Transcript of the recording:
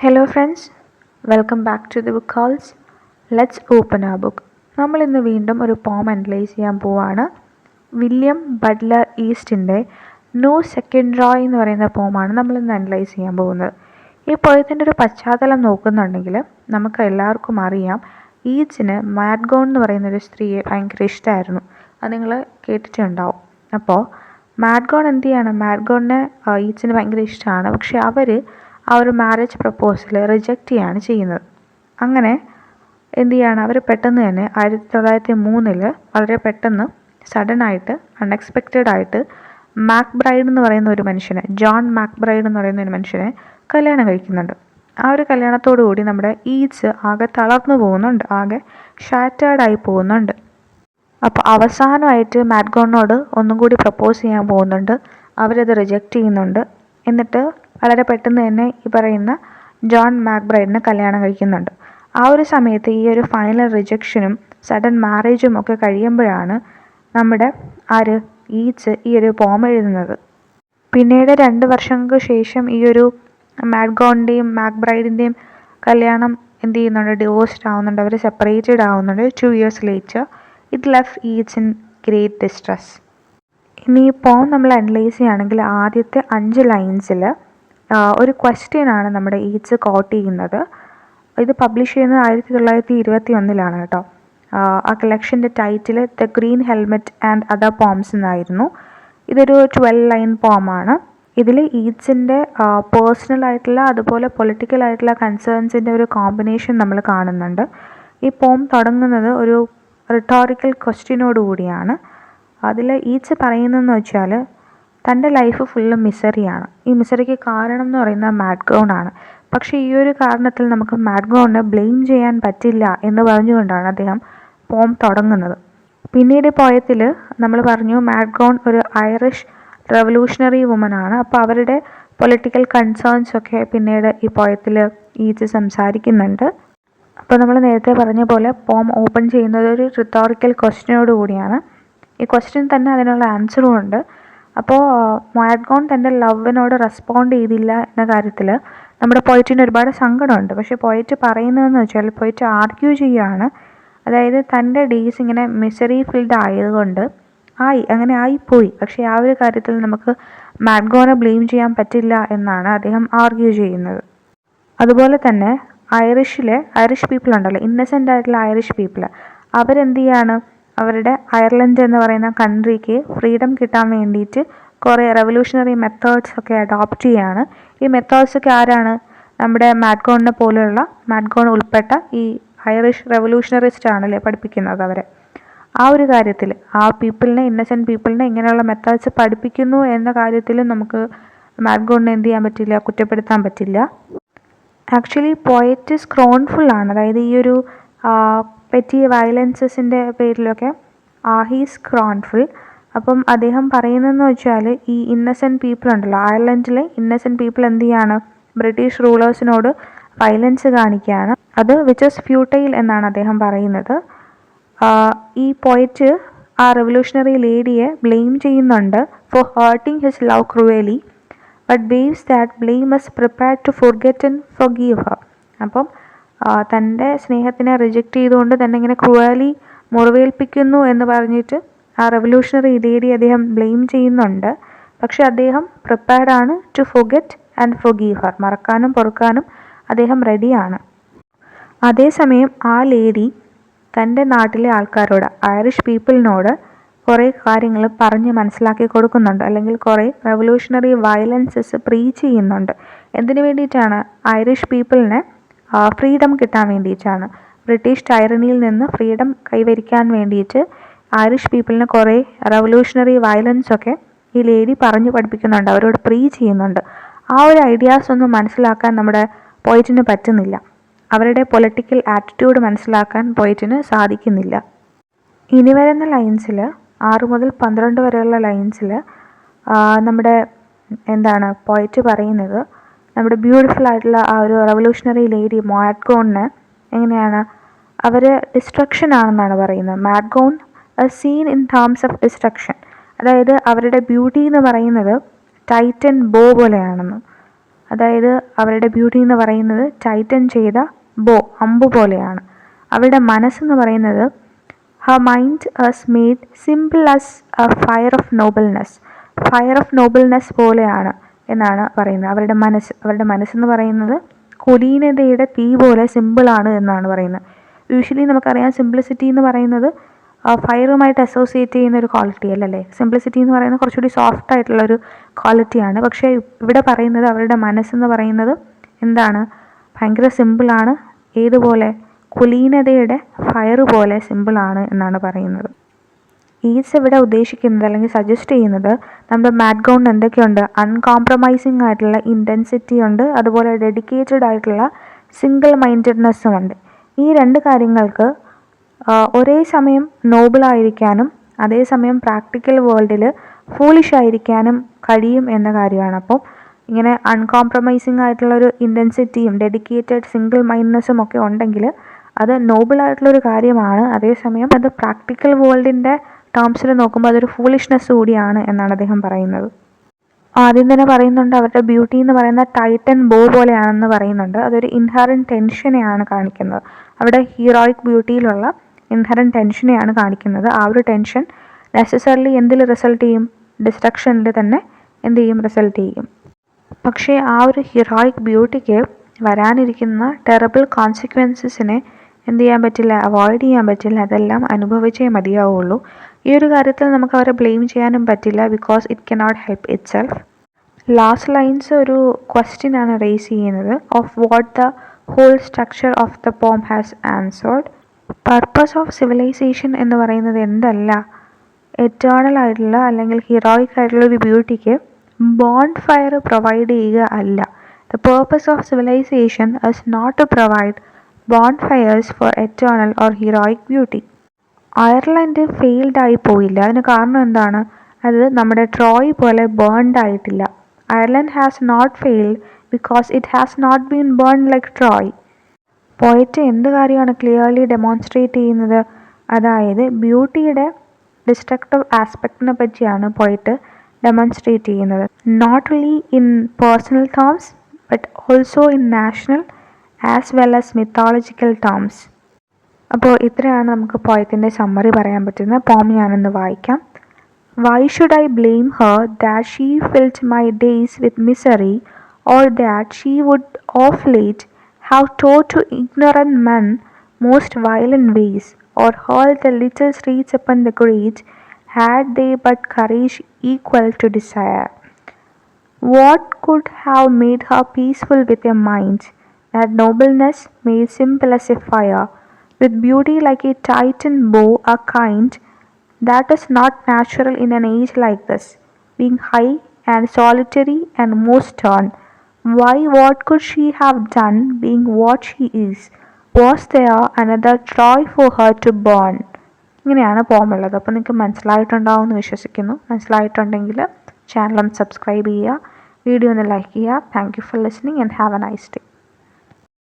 Hello friends, welcome back to the book house. Let's open ആ book. നമ്മളിന്ന് വീണ്ടും ഒരു പോം അനലൈസ് ചെയ്യാൻ പോവാണ്. വില്യം ബട്ട്ലർ ഈസ്റ്റിൻ്റെ നോ സെക്കൻഡ് റോയ് എന്ന് പറയുന്ന പോമാണ് നമ്മളിന്ന് അനലൈസ് ചെയ്യാൻ പോകുന്നത്. ഈ പോയത്തിൻ്റെ ഒരു പശ്ചാത്തലം നോക്കുന്നുണ്ടെങ്കിൽ നമുക്ക് എല്ലാവർക്കും അറിയാം, ഈച്ചിന് മാഡ്ഗോൺ എന്ന് പറയുന്നൊരു സ്ത്രീയെ ഭയങ്കര ഇഷ്ടമായിരുന്നു. അത് നിങ്ങൾ കേട്ടിട്ടുണ്ടാവും. അപ്പോൾ മാഡ്ഗോൺ എന്ത് ചെയ്യാണ്, മാഡ്ഗോണിനെ ഈച്ചിന് ഭയങ്കര ഇഷ്ടമാണ്. പക്ഷെ അവർ ആ ഒരു മാരേജ് പ്രപ്പോസൽ റിജക്റ്റ് ചെയ്യാണ് ചെയ്യുന്നത്. അങ്ങനെ എന്ത് ചെയ്യാണ്, അവർ പെട്ടെന്ന് തന്നെ 1903 വളരെ പെട്ടെന്ന് സഡനായിട്ട് അൺഎക്സ്പെക്റ്റഡായിട്ട് മാക്ബ്രൈഡ് എന്ന് പറയുന്ന ഒരു മനുഷ്യനെ, ജോൺ മാക്ബ്രൈഡ് എന്ന് പറയുന്ന ഒരു മനുഷ്യനെ കല്യാണം കഴിക്കുന്നുണ്ട്. ആ ഒരു കല്യാണത്തോടു കൂടി നമ്മുടെ ഈച്ച് ആകെ തളർന്നു പോകുന്നുണ്ട്, ആകെ ഷാറ്റേർഡായി പോകുന്നുണ്ട്. അപ്പോൾ അവസാനമായിട്ട് മാഡ്ഗോണിനോട് ഒന്നും കൂടി പ്രപ്പോസ് ചെയ്യാൻ പോകുന്നുണ്ട്. അവരത് റിജക്റ്റ് ചെയ്യുന്നുണ്ട്. എന്നിട്ട് വളരെ പെട്ടെന്ന് തന്നെ ഈ പറയുന്ന ജോൺ മാക്ബ്രൈഡിനെ കല്യാണം കഴിക്കുന്നുണ്ട്. ആ ഒരു സമയത്ത് ഈ ഒരു ഫൈനൽ റിജക്ഷനും സഡൻ മാരേജും ഒക്കെ കഴിയുമ്പോഴാണ് നമ്മുടെ ഈച്ച് ഈ ഒരു പോം എഴുതുന്നത്. പിന്നീട് 2 വർഷങ്ങൾക്ക് ശേഷം ഈ ഒരു മാഡ്ഗോണിൻ്റെയും മാക്ബ്രൈഡിൻ്റെയും കല്യാണം എന്ത് ചെയ്യുന്നുണ്ട്, ഡിവോഴ്സ്ഡ് ആവുന്നുണ്ട്, അവർ സെപ്പറേറ്റഡ് ആവുന്നുണ്ട്. 2 years later it left each in great distress. ഇനി ഈ പോം നമ്മൾ അനലൈസ് ചെയ്യുകയാണെങ്കിൽ ആദ്യത്തെ 5 ലൈൻസിൽ ഒരു ക്വസ്റ്റ്യനാണ് നമ്മുടെ ഈച്ച് കോട്ട് ചെയ്യുന്നത്. ഇത് പബ്ലിഷ് ചെയ്യുന്നത് 1921 കേട്ടോ. ആ കളക്ഷൻ്റെ title the green helmet and other poems എന്നായിരുന്നു. ഇതൊരു 12 ലൈൻ പോമാണ്. ഇതിൽ ഈച്ചിൻ്റെ പേഴ്സണൽ ആയിട്ടുള്ള അതുപോലെ പൊളിറ്റിക്കൽ ആയിട്ടുള്ള കൺസേൺസിൻ്റെ ഒരു കോമ്പിനേഷൻ നമ്മൾ കാണുന്നുണ്ട്. ഈ പോം തുടങ്ങുന്നത് ഒരു റിട്ടോറിക്കൽ ക്വസ്റ്റ്യനോട് കൂടിയാണ്. അതിൽ ഈച്ച് പറയുന്നതെന്ന് വെച്ചാൽ തൻ്റെ ലൈഫ് ഫുള്ള് മിസറിയാണ്. ഈ മിസറിക്ക് കാരണം എന്ന് പറയുന്നത് മാഡ്ഗോൺ ആണ്. പക്ഷേ ഈ ഒരു കാരണത്തിൽ നമുക്ക് മാഡ്ഗോണിനെ ബ്ലെയിം ചെയ്യാൻ പറ്റില്ല എന്ന് പറഞ്ഞുകൊണ്ടാണ് അദ്ദേഹം പോം തുടങ്ങുന്നത്. പിന്നീട് പോയത്തിൽ നമ്മൾ പറഞ്ഞു മാഡ്ഗോൺ ഒരു ഐറിഷ് റെവല്യൂഷണറി വുമനാണ്. അപ്പോൾ അവരുടെ പൊളിറ്റിക്കൽ കൺസേൺസ് ഒക്കെ പിന്നീട് ഈ പോയത്തിൽ ഈച്ച് സംസാരിക്കുന്നുണ്ട്. അപ്പോൾ നമ്മൾ നേരത്തെ പറഞ്ഞ പോലെ പോം ഓപ്പൺ ചെയ്യുന്നത് ഒരു റിട്ടോറിക്കൽ ക്വസ്റ്റ്യനോട് കൂടിയാണ്. ഈ ക്വസ്റ്റ്യൻ തന്നെ അതിനുള്ള ആൻസറും ഉണ്ട്. അപ്പോൾ മാഡ്ഗോൺ തൻ്റെ ലവിനോട് റെസ്പോണ്ട് ചെയ്തില്ല എന്ന കാര്യത്തിൽ നമ്മുടെ പോയിറ്റിന് ഒരുപാട് സങ്കടമുണ്ട്. പക്ഷേ പോയിറ്റ് പറയുന്നതെന്ന് വെച്ചാൽ പോയിറ്റ് ആർഗ്യൂ ചെയ്യുകയാണ്. അതായത് തൻ്റെ ഡേയ്സ് ഇങ്ങനെ മിസറി ഫിൽഡ് ആയതുകൊണ്ട് അങ്ങനെ ആയിപ്പോയി. പക്ഷേ ആ ഒരു കാര്യത്തിൽ നമുക്ക് മാഡ്ഗോനെ ബ്ലെയിം ചെയ്യാൻ പറ്റില്ല എന്നാണ് അദ്ദേഹം ആർഗ്യൂ ചെയ്യുന്നത്. അതുപോലെ തന്നെ ഐറിഷ് പീപ്പിൾ ഉണ്ടല്ലോ, ഇന്നസെൻ്റ് ആയിട്ടുള്ള ഐറിഷ് പീപ്പിൾ, അവരെന്ത് ചെയ്യാണ്, അവരുടെ അയർലൻഡ് എന്ന് പറയുന്ന കൺട്രിക്ക് ഫ്രീഡം കിട്ടാൻ വേണ്ടിയിട്ട് കുറേ റെവല്യൂഷണറി മെത്തേഡ്സ് ഒക്കെ അഡോപ്റ്റ് ചെയ്യുകയാണ്. ഈ മെത്തേഡ്സ് ഒക്കെ ആരാണ്, നമ്മുടെ മാഡ്ഗോണിനെ പോലെയുള്ള, മാഡ്ഗോൺ ഉൾപ്പെട്ട ഈ ഐറിഷ് റെവല്യൂഷണറിസ്റ്റ് ആണല്ലേ പഠിപ്പിക്കുന്നത് അവരെ. ആ ഒരു കാര്യത്തിൽ ആ പീപ്പിളിനെ, ഇന്നസെൻറ്റ് പീപ്പിളിനെ ഇങ്ങനെയുള്ള മെത്തേഡ്സ് പഠിപ്പിക്കുന്നു എന്ന കാര്യത്തിലും നമുക്ക് മാഡ്ഗോണിനെ എന്ത് ചെയ്യാൻ പറ്റില്ല, കുറ്റപ്പെടുത്താൻ പറ്റില്ല. ആക്ച്വലി പോയറ്റ് സ്ക്രോൺഫുള്ളാണ്. അതായത് ഈ ഒരു പെറ്റി വയലൻസസിൻ്റെ പേരിലൊക്കെ ഹീസ് സ്ക്രോൺഫുൾ. അപ്പം അദ്ദേഹം പറയുന്നതെന്ന് വെച്ചാൽ ഈ ഇന്നസെൻറ്റ് പീപ്പിൾ ഉണ്ടല്ലോ, അയർലൻഡിലെ ഇന്നസെൻറ്റ് പീപ്പിൾ എന്ത് ചെയ്യാണ്, ബ്രിട്ടീഷ് റൂളേഴ്സിനോട് വയലൻസ് കാണിക്കുകയാണ്. അത് വിച്ച് ഇസ് ഫ്യൂട്ടൈൽ എന്നാണ് അദ്ദേഹം പറയുന്നത്. ഈ പോയറ്റ് ആ റെവല്യൂഷണറി ലേഡിയെ ബ്ലെയിം ചെയ്യുന്നുണ്ട് for hurting his love cruelly, but waves that blame is prepared to forget and forgive her. അപ്പം തൻ്റെ സ്നേഹത്തിനെ റിജക്റ്റ് ചെയ്തുകൊണ്ട് തന്നെ ഇങ്ങനെ ക്രൂവലി മുറിവേൽപ്പിക്കുന്നു എന്ന് പറഞ്ഞിട്ട് ആ റെവല്യൂഷണറി ലേഡി അദ്ദേഹം ബ്ലെയിം ചെയ്യുന്നുണ്ട്. പക്ഷെ അദ്ദേഹം പ്രിപ്പയർഡാണ് to forget and forgive her. മറക്കാനും പൊറുക്കാനും അദ്ദേഹം റെഡിയാണ്. അതേസമയം ആ ലേഡി തൻ്റെ നാട്ടിലെ ആൾക്കാരോട്, ഐറിഷ് പീപ്പിളിനോട് കുറേ കാര്യങ്ങൾ പറഞ്ഞ് മനസ്സിലാക്കി കൊടുക്കുന്നുണ്ട്, അല്ലെങ്കിൽ കുറേ റെവല്യൂഷണറി വയലൻസസ് പ്രീച്ച് ചെയ്യുന്നുണ്ട്. എന്തിനു വേണ്ടിയിട്ടാണ്, ഐറിഷ് പീപ്പിളിനെ ഫ്രീഡം കിട്ടാൻ വേണ്ടിയിട്ടാണ്. ബ്രിട്ടീഷ് ടൈറണിയിൽ നിന്ന് ഫ്രീഡം കൈവരിക്കാൻ വേണ്ടിയിട്ട് ഐറിഷ് പീപ്പിളിന് കുറേ റെവല്യൂഷണറി വയലൻസ് ഒക്കെ ഈ ലേഡി പറഞ്ഞു പഠിപ്പിക്കുന്നുണ്ട്, അവരോട് പ്രീച്ച് ചെയ്യുന്നുണ്ട്. ആ ഒരു ഐഡിയാസ് ഒന്നും മനസ്സിലാക്കാൻ നമ്മുടെ പോയിറ്റിന് പറ്റുന്നില്ല. അവരുടെ പൊളിറ്റിക്കൽ ആറ്റിറ്റ്യൂഡ് മനസ്സിലാക്കാൻ പോയിറ്റിന് സാധിക്കുന്നില്ല. ഇനി വരുന്ന ലൈൻസിൽ 6 മുതൽ 12 വരെയുള്ള ലൈൻസിൽ നമ്മുടെ പോയിറ്റ് പറയുന്നത്, നമ്മുടെ ബ്യൂട്ടിഫുൾ ആയിട്ടുള്ള ആ ഒരു റെവല്യൂഷണറി ലേഡി മാഡ്ഗോണിന് എങ്ങനെയാണ്, അവർ ഡിസ്ട്രക്ഷൻ ആണെന്നാണ് പറയുന്നത്. Maud Gonne a scene in terms of destruction. അതായത് അവരുടെ ബ്യൂട്ടി എന്ന് പറയുന്നത് ടൈറ്റൻ ബോ പോലെയാണെന്ന്. അതായത് അവരുടെ ബ്യൂട്ടി എന്ന് പറയുന്നത് ടൈറ്റൻ ചെയ്ത അമ്പ് പോലെയാണ്. അവരുടെ മനസ്സെന്ന് പറയുന്നത് her mind as made simple as a fire of nobleness പോലെയാണ് എന്നാണ് പറയുന്നത്. അവരുടെ മനസ്സെന്ന് പറയുന്നത് കുലീനതയുടെ തീ പോലെ സിമ്പിളാണ് എന്നാണ് പറയുന്നത്. യൂഷ്വലി നമുക്കറിയാം സിംപ്ലിസിറ്റി എന്ന് പറയുന്നത് ഫയറുമായിട്ട് അസോസിയേറ്റ് ചെയ്യുന്ന ഒരു ക്വാളിറ്റി അല്ലല്ലേ. സിംപ്ലിസിറ്റി എന്ന് പറയുന്നത് കുറച്ചുകൂടി സോഫ്റ്റ് ആയിട്ടുള്ളൊരു ക്വാളിറ്റിയാണ്. പക്ഷേ ഇവിടെ പറയുന്നത് അവരുടെ മനസ്സെന്ന് പറയുന്നത് എന്താണ്, ഭയങ്കര സിമ്പിളാണ്. ഏതുപോലെ? കുലീനതയുടെ ഫയർ പോലെ സിമ്പിളാണ് എന്നാണ് പറയുന്നത്. ഈസ് ഇവിടെ ഉദ്ദേശിക്കുന്നത് അല്ലെങ്കിൽ സജസ്റ്റ് ചെയ്യുന്നത് നമ്മുടെ മാറ്റ് ഗൗണിന് എന്തൊക്കെയുണ്ട്? അൺകോംപ്രമൈസിങ് ആയിട്ടുള്ള ഇൻറ്റൻസിറ്റി ഉണ്ട്, അതുപോലെ ഡെഡിക്കേറ്റഡ് ആയിട്ടുള്ള സിംഗിൾ മൈൻഡഡ്നെസ്സും ഉണ്ട്. ഈ രണ്ട് കാര്യങ്ങൾക്ക് ഒരേ സമയം നോബിളായിരിക്കാനും അതേസമയം പ്രാക്ടിക്കൽ വേൾഡിൽ ഫൂളിഷ് ആയിരിക്കാനും കഴിയും എന്ന കാര്യമാണ്. അപ്പോൾ ഇങ്ങനെ അൺകോംപ്രമൈസിങ് ആയിട്ടുള്ളൊരു ഇൻറ്റൻസിറ്റിയും ഡെഡിക്കേറ്റഡ് സിംഗിൾ മൈൻഡ്നെസ്സും ഒക്കെ ഉണ്ടെങ്കിൽ അത് നോബിളായിട്ടുള്ളൊരു കാര്യമാണ്. അതേസമയം അത് പ്രാക്ടിക്കൽ വേൾഡിൻ്റെ ടേംസിൽ നോക്കുമ്പോൾ അതൊരു ഫൂളിഷ്നെസ് കൂടിയാണ് എന്നാണ് അദ്ദേഹം പറയുന്നത്. ആദ്യം തന്നെ പറയുന്നുണ്ട് അവരുടെ ബ്യൂട്ടി എന്ന് പറയുന്ന ടൈറ്റൻ പോലെയാണെന്ന് പറയുന്നുണ്ട്. അതൊരു ഇൻഹറൻറ്റ് ടെൻഷനെയാണ് കാണിക്കുന്നത്. അവിടെ ഹീറോയിക് ബ്യൂട്ടിയിലുള്ള ഇൻഹറൻറ്റ് ടെൻഷനെയാണ് കാണിക്കുന്നത്. ആ ഒരു ടെൻഷൻ നെസസറിലി എന്തിൽ റിസൾട്ട് ചെയ്യും? ഡിസ്ട്രക്ഷനിൽ തന്നെ റിസൾട്ട് ചെയ്യും. പക്ഷേ ആ ഒരു ഹീറോയിക് ബ്യൂട്ടിക്ക് വരാനിരിക്കുന്ന ടെറബിൾ കോൺസിക്വൻസസിനെ ചെയ്യാൻ പറ്റില്ല, അവോയ്ഡ് ചെയ്യാൻ പറ്റില്ല. അതെല്ലാം അനുഭവിച്ചേ മതിയാവുള്ളൂ. ഈ ഒരു കാര്യത്തിൽ നമുക്ക് അവരെ ബ്ലെയിം ചെയ്യാനും പറ്റില്ല, because it cannot help itself. Last lines ഒരു ക്വസ്റ്റ്യൻ ആണ് റേസ് ചെയ്യുന്നത്, of what the whole structure of the poem has answered. Purpose of civilisation എന്ന് പറയുന്നത് എന്തല്ല, എറ്റേണൽ ആയിട്ടുള്ള അല്ലെങ്കിൽ ഹീറോയിക് ആയിട്ടുള്ള ഒരു ബ്യൂട്ടിക്ക് ബോണ്ട് ഫയർ പ്രൊവൈഡ് ചെയ്യുക അല്ല. The purpose of civilisation is not to provide bonfires for eternal or heroic beauty. Ireland ഫെയിൽഡായി പോയില്ല. അതിന് കാരണം എന്താണ്? അത് നമ്മുടെ ട്രോയ് പോലെ ബേൺഡ് ആയിട്ടില്ല. Ireland has not failed because it has not been burned like Troy. Poet എന്ത് കാര്യമാണ് ക്ലിയർലി ഡെമോൺസ്ട്രേറ്റ് ചെയ്യുന്നത്? അതായത് ബ്യൂട്ടിയുടെ ഡിസ്ട്രക്റ്റീവ് ആസ്പെക്റ്റിനെ പറ്റിയാണ് പോയറ്റ് ഡെമോൺസ്ട്രേറ്റ് ചെയ്യുന്നത്. Not only in personal terms but also in national as well as mythological terms. അപ്പോൾ ഇത്രയാണ് നമുക്ക് പോയത്തിൻ്റെ സമ്മറി പറയാൻ പറ്റുന്നത്. പോം ഞാനൊന്ന് വായിക്കാം. Why should I blame her that she filled my days with misery, or that she would of late have taught to ignorant men most violent ways, or hurled the little streets upon the great, had they but courage equal to desire? What could have made her peaceful with a mind, that nobleness made simple as a fire, with beauty like a Titan bow, a kind that is not natural in an age like this, being high and solitary and most stern? Why, what could she have done, being what she is? Was there another Troy for her to burn? ഇങ്ങനെയാണ് പോമുള്ളത്. അപ്പോൾ നിങ്ങൾക്ക് മനസ്സിലായിട്ടുണ്ടാവും എന്ന് വിശ്വസിക്കുന്നു. മനസ്സിലായിട്ടുണ്ടെങ്കിൽ channel ഒന്ന് subscribe ചെയ്യുക, video ഒന്ന് like ചെയ്യുക. Thank you for listening and have A nice day.